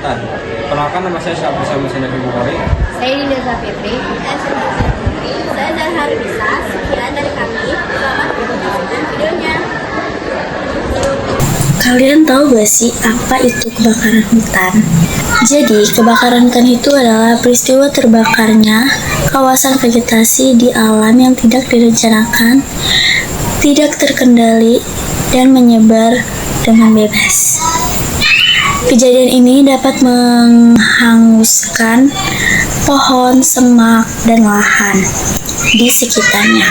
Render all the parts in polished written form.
hutan. Perkenalkan, nama saya Syafri Samuel Bukhari. Saya Dinda Zafitri. Saya Zahar Bisa. Sekian dari kami. Selamat menonton videonya. Kalian tahu gak sih apa itu kebakaran hutan? Jadi, kebakaran hutan itu adalah peristiwa terbakarnya kawasan vegetasi di alam yang tidak direncanakan, tidak terkendali, dan menyebar dengan bebas. Kejadian ini dapat menghanguskan pohon, semak, dan lahan di sekitarnya.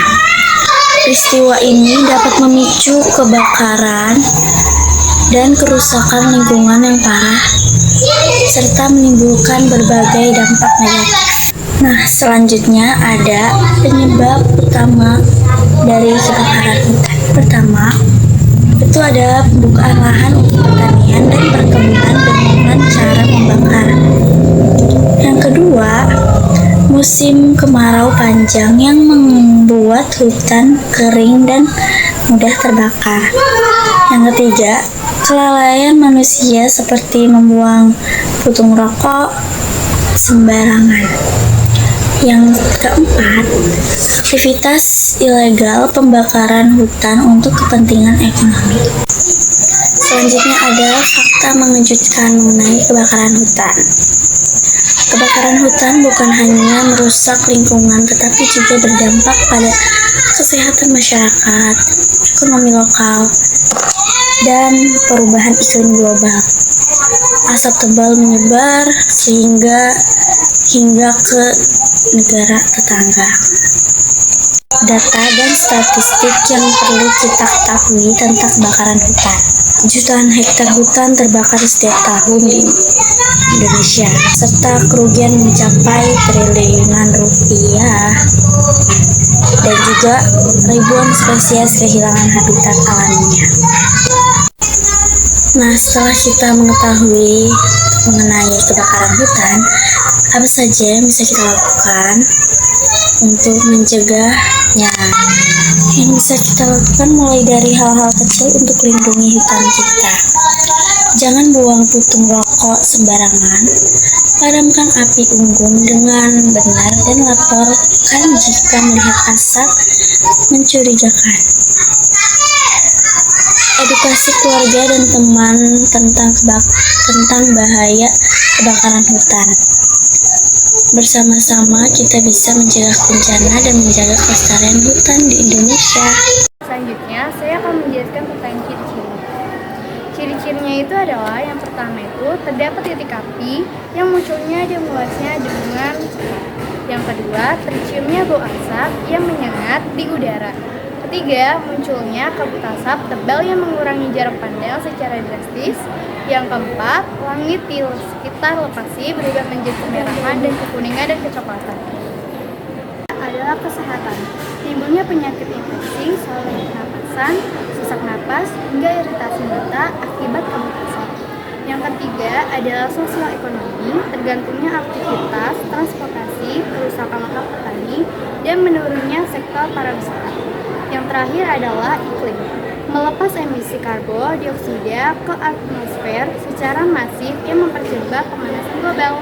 Peristiwa ini dapat memicu kebakaran dan kerusakan lingkungan yang parah, serta menimbulkan berbagai dampak negatif. Nah, selanjutnya ada penyebab utama dari kebakaran hutan. Pertama, itu ada pembukaan lahan untuk pertanian dan perkebunan dengan cara membakar. Yang kedua, musim kemarau panjang yang membuat hutan kering dan mudah terbakar. Yang ketiga, kelalaian manusia seperti membuang puntung rokok sembarangan. Yang keempat, aktivitas ilegal pembakaran hutan untuk kepentingan ekonomi. Selanjutnya ada fakta mengejutkan mengenai kebakaran hutan. Kebakaran hutan bukan hanya merusak lingkungan, tetapi juga berdampak pada kesehatan masyarakat, ekonomi lokal, dan perubahan iklim global. Asap tebal menyebar hingga ke negara tetangga. Data dan statistik yang perlu kita ketahui tentang kebakaran hutan. Jutaan hektar hutan terbakar setiap tahun di Indonesia, serta kerugian mencapai triliunan rupiah, dan juga ribuan spesies kehilangan habitat alaminya. Nah, setelah kita mengetahui mengenai kebakaran hutan, apa saja yang bisa kita lakukan untuk mencegahnya? Yang bisa kita lakukan mulai dari hal-hal kecil untuk lindungi hutan kita. Jangan buang puntung rokok sembarangan, padamkan api unggun dengan benar, dan laporkan jika melihat asap mencurigakan. Edukasi keluarga dan teman tentang bahaya kebakaran hutan. Bersama-sama kita bisa mencegah bencana dan menjaga kelestarian hutan di Indonesia. Selanjutnya, saya akan menjelaskan tentang ciri-ciri. Ciri-cirinya itu adalah yang pertama itu terdapat titik api yang munculnya dan meluasnya dengan. Yang kedua, terciumnya bau asap yang menyengat di udara. Ketiga, munculnya kabut asap tebal yang mengurangi jarak pandang secara drastis. Yang keempat, langit di sekitar lokasi berubah menjadi kemerahan dan kekuningan dan kecoklatan. Adalah kesehatan. Timbulnya penyakit infeksi, saluran pernapasan, sesak napas, hingga iritasi mata akibat kabut asap. Yang ketiga adalah sosial ekonomi, tergantungnya aktivitas, transportasi, kerusakan lahan petani, dan menurunnya sektor pariwisata. Yang terakhir adalah iklim, melepas emisi karbon dioksida ke atmosfer secara masif yang mempercepat pemanasan global.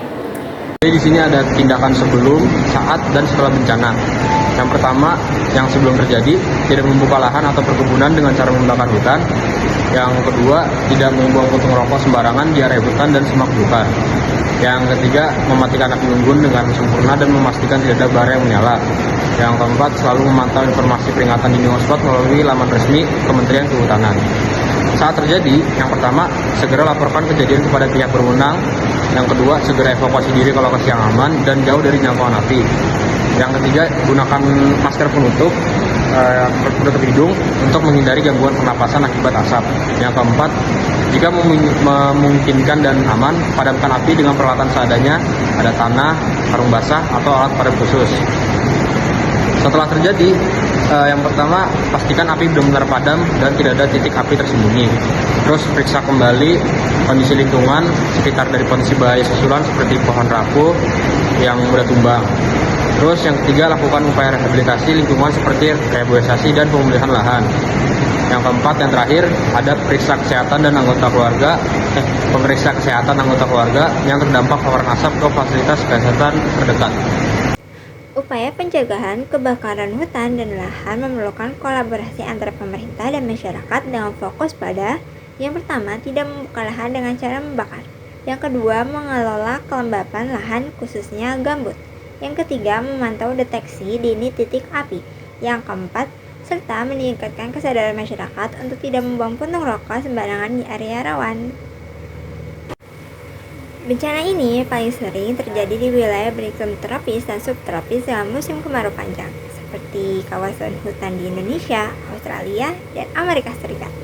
Jadi di sini ada tindakan sebelum, saat, dan setelah bencana. Yang pertama, yang sebelum terjadi, tidak membuka lahan atau perkebunan dengan cara membakar hutan. Yang kedua, tidak membuang puntung rokok sembarangan di area hutan dan semak belukar. Yang ketiga, mematikan api unggun dengan sempurna dan memastikan tidak ada bara yang menyala. Yang keempat, selalu memantau informasi peringatan dini hotspot melalui laman resmi Kementerian Kehutanan. Saat terjadi, yang pertama, segera laporkan kejadian kepada pihak berwenang. Yang kedua, segera evakuasi diri ke lokasi yang aman dan jauh dari jangkauan api. Yang ketiga, gunakan masker penutup hidung untuk menghindari gangguan pernapasan akibat asap. Yang keempat, jika memungkinkan dan aman, padamkan api dengan peralatan seadanya, ada tanah, karung basah, atau alat padam khusus. Setelah terjadi, yang pertama, pastikan api benar-benar padam dan tidak ada titik api tersembunyi. Terus periksa kembali kondisi lingkungan sekitar dari kondisi bahaya susulan seperti pohon rapuh yang mudah tumbang. Terus yang ketiga, lakukan upaya rehabilitasi lingkungan seperti reboisasi dan pemulihan lahan. Yang keempat, yang terakhir, ada pemeriksa kesehatan anggota keluarga yang terdampak paparan asap ke fasilitas kesehatan terdekat. Upaya pencegahan kebakaran hutan dan lahan memerlukan kolaborasi antara pemerintah dan masyarakat dengan fokus pada yang pertama, tidak membuka lahan dengan cara membakar. Yang kedua, mengelola kelembapan lahan khususnya gambut. Yang ketiga, memantau deteksi dini titik api. Yang keempat, serta meningkatkan kesadaran masyarakat untuk tidak membuang puntung rokok sembarangan di area rawan. Bencana ini paling sering terjadi di wilayah beriklim tropis dan subtropis dalam musim kemarau panjang, seperti kawasan hutan di Indonesia, Australia, dan Amerika Serikat.